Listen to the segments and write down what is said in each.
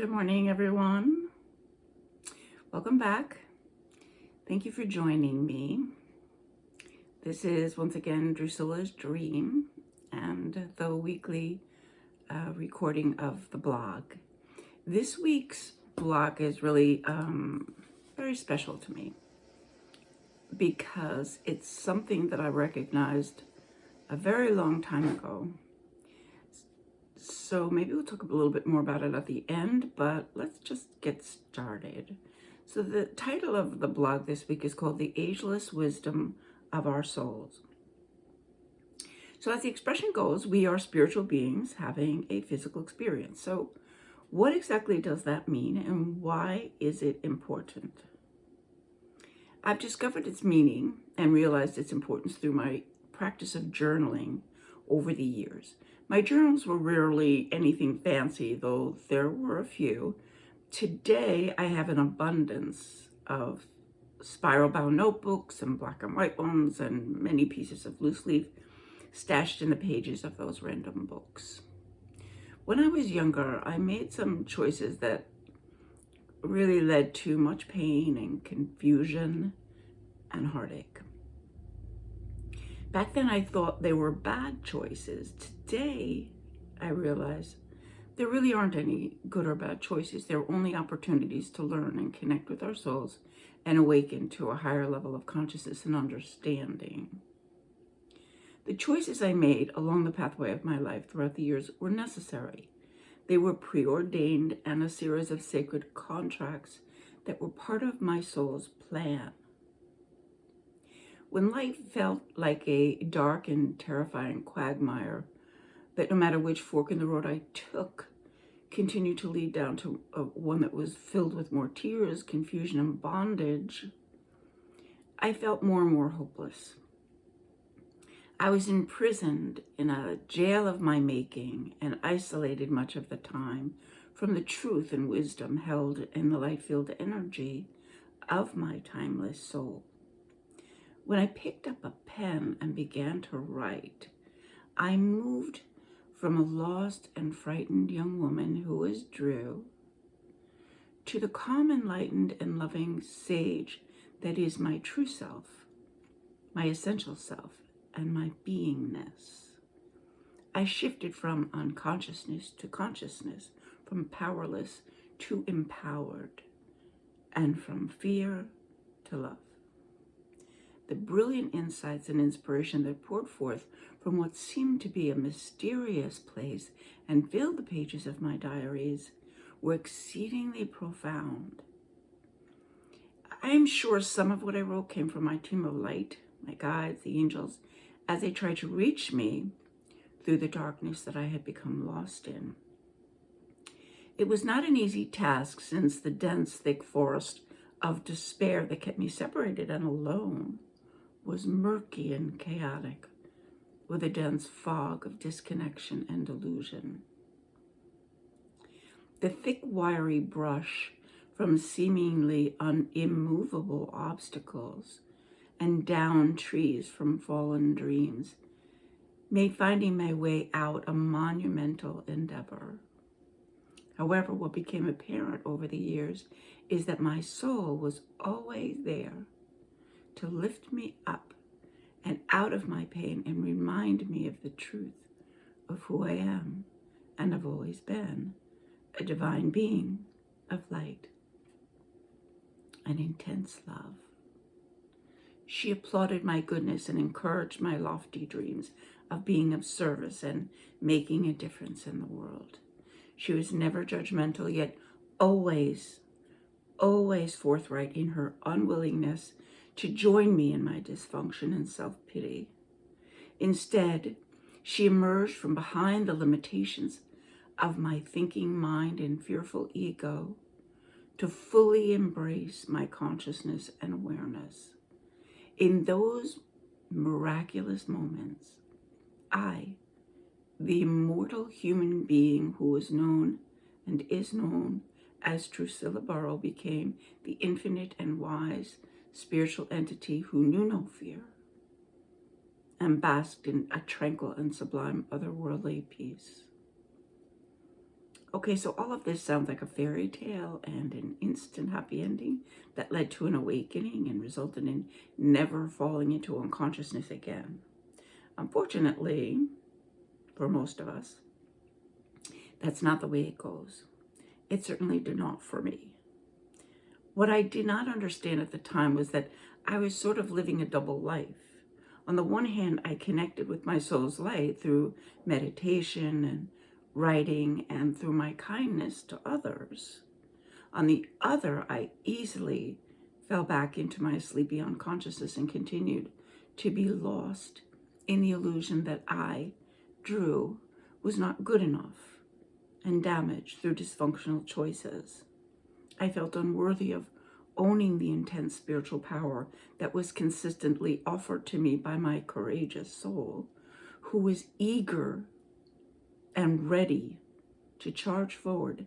Good morning, everyone. Welcome back. Thank you for joining me. This is once again Drusilla's Dream and the weekly recording of the blog. This week's blog is really very special to me because it's something that I recognized a very long time ago. So maybe we'll talk a little bit more about it at the end, but let's just get started. So the title of the blog this week is called The Ageless Wisdom of Our Souls. So as the expression goes, we are spiritual beings having a physical experience. So what exactly does that mean and why is it important? I've discovered its meaning and realized its importance through my practice of journaling over the years. My journals were rarely anything fancy, though there were a few. Today, I have an abundance of spiral-bound notebooks and black and white ones and many pieces of loose leaf stashed in the pages of those random books. When I was younger, I made some choices that really led to much pain and confusion and heartache. Back then, I thought they were bad choices. Today, I realize there really aren't any good or bad choices. They're only opportunities to learn and connect with our souls and awaken to a higher level of consciousness and understanding. The choices I made along the pathway of my life throughout the years were necessary. They were preordained and a series of sacred contracts that were part of my soul's plan. When life felt like a dark and terrifying quagmire that no matter which fork in the road I took, continued to lead down to one that was filled with more tears, confusion, and bondage, I felt more and more hopeless. I was imprisoned in a jail of my making and isolated much of the time from the truth and wisdom held in the light-filled energy of my timeless soul. When I picked up a pen and began to write, I moved from a lost and frightened young woman who was Drew to the calm, enlightened, and loving sage that is my true self, my essential self, and my beingness. I shifted from unconsciousness to consciousness, from powerless to empowered, and from fear to love. The brilliant insights and inspiration that poured forth from what seemed to be a mysterious place and filled the pages of my diaries were exceedingly profound. I am sure some of what I wrote came from my team of light, my guides, the angels, as they tried to reach me through the darkness that I had become lost in. It was not an easy task, since the dense, thick forest of despair that kept me separated and alone was murky and chaotic, with a dense fog of disconnection and delusion. The thick, wiry brush from seemingly immovable obstacles and down trees from fallen dreams made finding my way out a monumental endeavor. However, what became apparent over the years is that my soul was always there to lift me up and out of my pain and remind me of the truth of who I am and have always been, a divine being of light and intense love. She applauded my goodness and encouraged my lofty dreams of being of service and making a difference in the world. She was never judgmental, yet always forthright in her unwillingness to join me in my dysfunction and self-pity. Instead, she emerged from behind the limitations of my thinking mind and fearful ego to fully embrace my consciousness and awareness. In those miraculous moments, I, the immortal human being who was known and is known as Drusilla Burrough, became the infinite and wise spiritual entity who knew no fear and basked in a tranquil and sublime otherworldly peace. Okay, so all of this sounds like a fairy tale and an instant happy ending that led to an awakening and resulted in never falling into unconsciousness again. Unfortunately, for most of us, that's not the way it goes. It certainly did not for me. What I did not understand at the time was that I was sort of living a double life. On the one hand, I connected with my soul's light through meditation and writing and through my kindness to others. On the other, I easily fell back into my sleepy unconsciousness and continued to be lost in the illusion that I, Drew, was not good enough and damaged through dysfunctional choices. I felt unworthy of owning the intense spiritual power that was consistently offered to me by my courageous soul, who was eager and ready to charge forward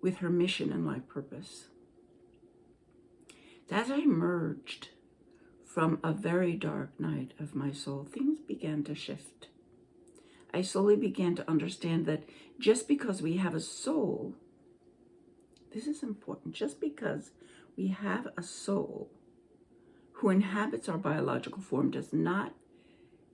with her mission and life purpose. As I emerged from a very dark night of my soul, things began to shift. I slowly began to understand that just because we have a soul, this is important, just because we have a soul who inhabits our biological form does not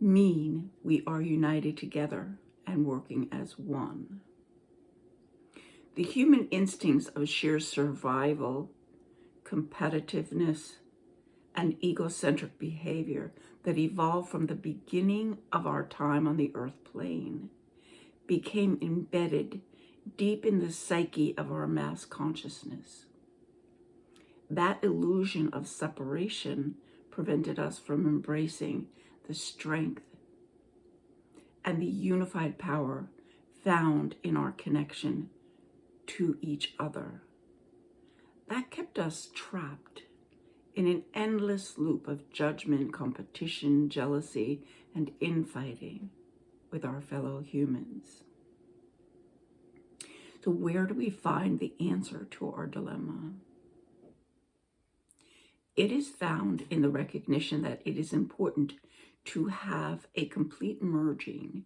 mean we are united together and working as one. The human instincts of sheer survival, competitiveness, and egocentric behavior that evolved from the beginning of our time on the earth plane became embedded deep in the psyche of our mass consciousness. That illusion of separation prevented us from embracing the strength and the unified power found in our connection to each other. That kept us trapped in an endless loop of judgment, competition, jealousy, and infighting with our fellow humans. So where do we find the answer to our dilemma? It is found in the recognition that it is important to have a complete merging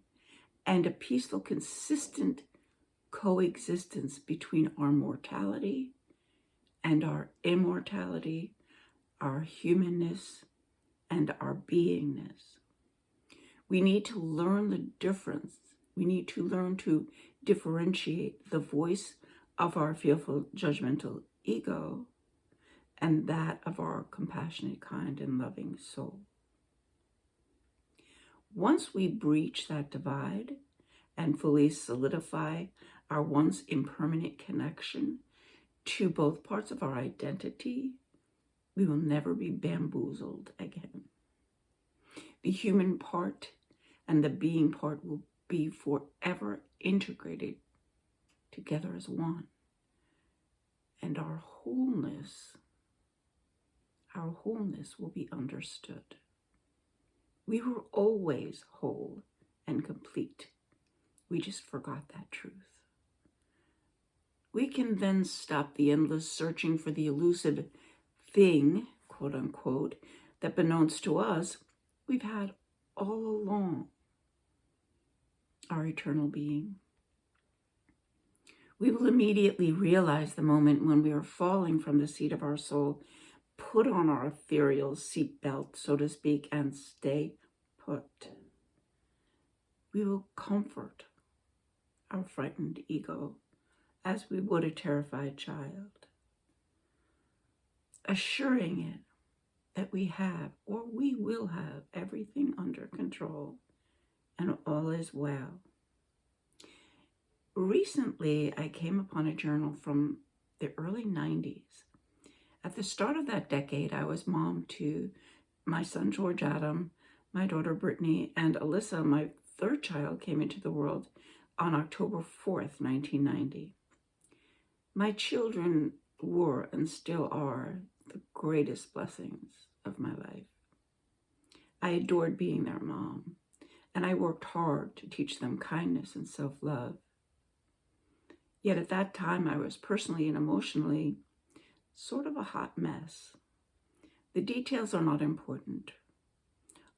and a peaceful, consistent coexistence between our mortality and our immortality, our humanness and our beingness. We need to learn the difference. We need to learn to differentiate the voice of our fearful, judgmental ego and that of our compassionate, kind, and loving soul. Once we breach that divide and fully solidify our once impermanent connection to both parts of our identity, we will never be bamboozled again. The human part and the being part will be forever integrated together as one. And our wholeness will be understood. We were always whole and complete. We just forgot that truth. We can then stop the endless searching for the elusive thing, quote unquote, that beknownst to us we've had all along, our eternal being. We will immediately realize the moment when we are falling from the seat of our soul, put on our ethereal seatbelt, so to speak, and stay put. We will comfort our frightened ego as we would a terrified child, assuring it that we have, or we will have, everything under control and all is well. Recently, I came upon a journal from the early 90s. At the start of that decade, I was mom to my son, George Adam, my daughter, Brittany, and Alyssa, my third child, came into the world on October 4th, 1990. My children were and still are the greatest blessings of my life. I adored being their mom, and I worked hard to teach them kindness and self-love. Yet at that time, I was personally and emotionally sort of a hot mess. The details are not important.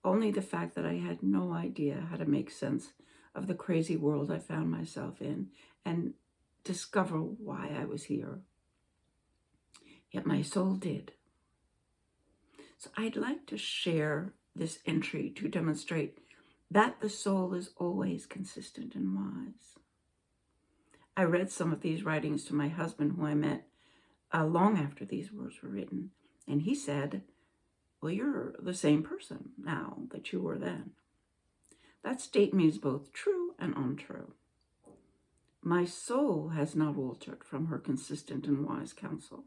Only the fact that I had no idea how to make sense of the crazy world I found myself in, and discover why I was here, yet my soul did. So I'd like to share this entry to demonstrate that the soul is always consistent and wise. I read some of these writings to my husband, who I met long after these words were written, and he said, well, you're the same person now that you were then. That statement is both true and untrue. My soul has not altered from her consistent and wise counsel.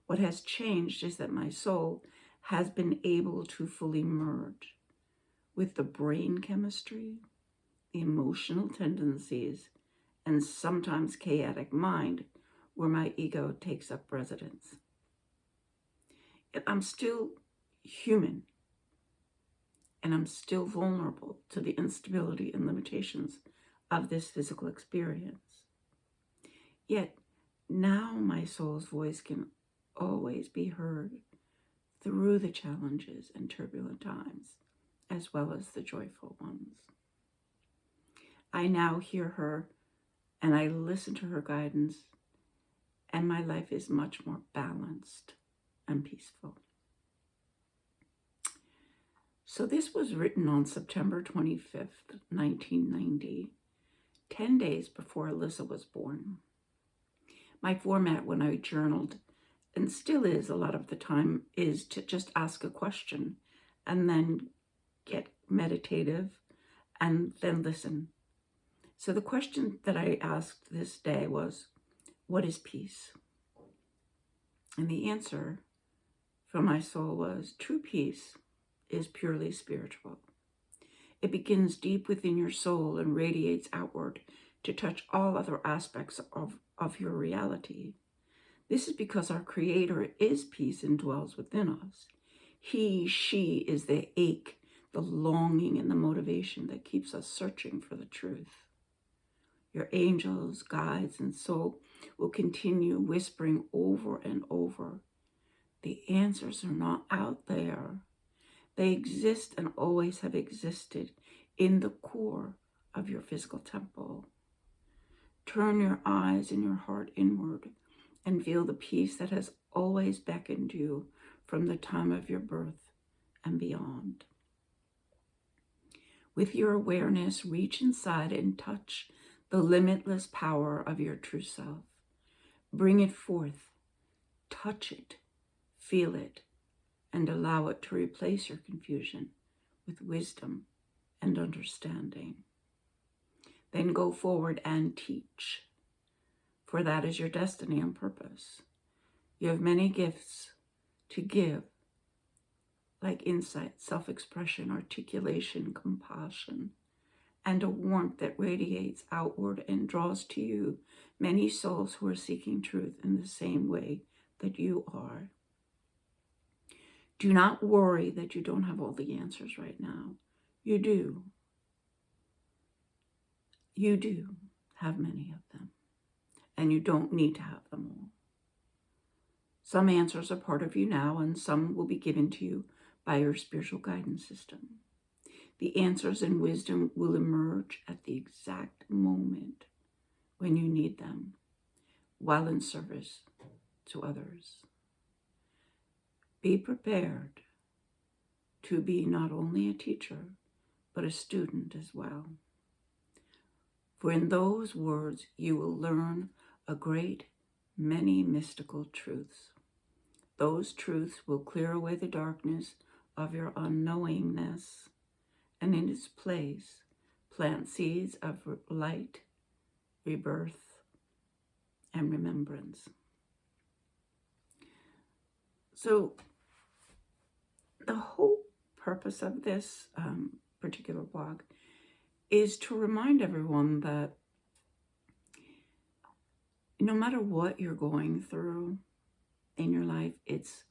What has changed is that my soul has been able to fully merge with the brain chemistry, the emotional tendencies, and sometimes chaotic mind where my ego takes up residence. Yet I'm still human, and I'm still vulnerable to the instability and limitations of this physical experience. Yet now my soul's voice can always be heard through the challenges and turbulent times, as well as the joyful ones. I now hear her and I listen to her guidance, and my life is much more balanced and peaceful. So this was written on September 25th, 1990, 10 days before Alyssa was born. My format when I journaled, and still is a lot of the time, is to just ask a question and then get meditative and then listen. So the question that I asked this day was, what is peace? And the answer from my soul was, true peace is purely spiritual. It begins deep within your soul and radiates outward to touch all other aspects of your reality. This is because our Creator is peace and dwells within us. He, she is the ache, the longing, and the motivation that keeps us searching for the truth. Your angels, guides, and soul will continue whispering over and over. The answers are not out there. They exist and always have existed in the core of your physical temple. Turn your eyes and your heart inward and feel the peace that has always beckoned you from the time of your birth and beyond. With your awareness, reach inside and touch the limitless power of your true self. Bring it forth, touch it, feel it, and allow it to replace your confusion with wisdom and understanding. Then go forward and teach, for that is your destiny and purpose. You have many gifts to give, like insight, self-expression, articulation, compassion, and a warmth that radiates outward and draws to you many souls who are seeking truth in the same way that you are. Do not worry that you don't have all the answers right now. You do. You do have many of them, and you don't need to have them all. Some answers are part of you now, and some will be given to you by your spiritual guidance system. The answers and wisdom will emerge at the exact moment when you need them, while in service to others. Be prepared to be not only a teacher, but a student as well. For in those words, you will learn a great many mystical truths. Those truths will clear away the darkness of your unknowingness, and in its place, plant seeds of light, rebirth, and remembrance. So the whole purpose of this particular blog is to remind everyone that no matter what you're going through in your life, it's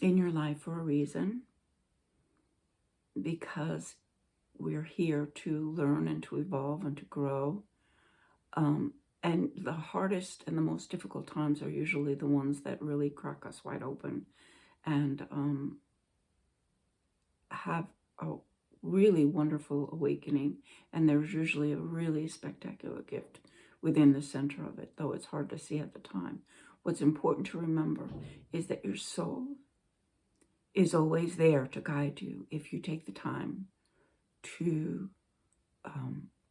in your life for a reason, because we're here to learn and to evolve and to grow. And the hardest and the most difficult times are usually the ones that really crack us wide open and have a really wonderful awakening. And there's usually a really spectacular gift within the center of it, though it's hard to see at the time. What's important to remember is that your soul is always there to guide you if you take the time to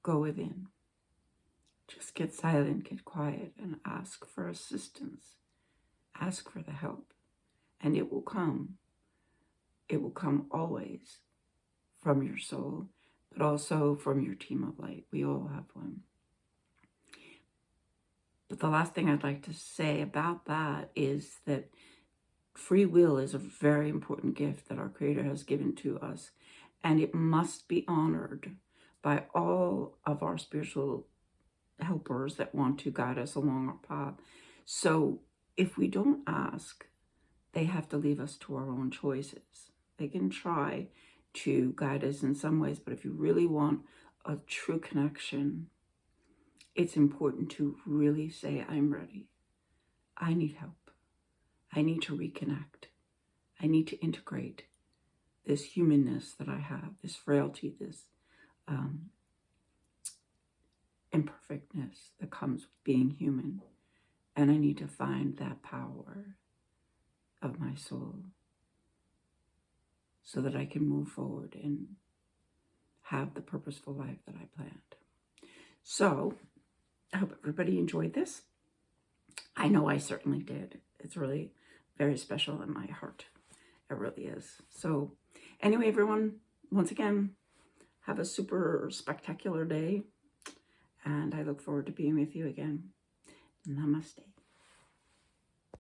go within. Just get silent, get quiet, and ask for assistance. Ask for the help, and it will come. It will come always from your soul, but also from your team of light. We all have one. But the last thing I'd like to say about that is that free will is a very important gift that our Creator has given to us, and it must be honored by all of our spiritual helpers that want to guide us along our path. So if we don't ask, they have to leave us to our own choices. They can try to guide us in some ways, but if you really want a true connection, it's important to really say, I'm ready. I need help. I need to reconnect. I need to integrate this humanness that I have, this frailty, this imperfectness that comes with being human. And I need to find that power of my soul so that I can move forward and have the purposeful life that I planned. So I hope everybody enjoyed this. I know I certainly did. It's really very special in my heart. It really is. So anyway, everyone, once again, have a super spectacular day. And I look forward to being with you again. Namaste.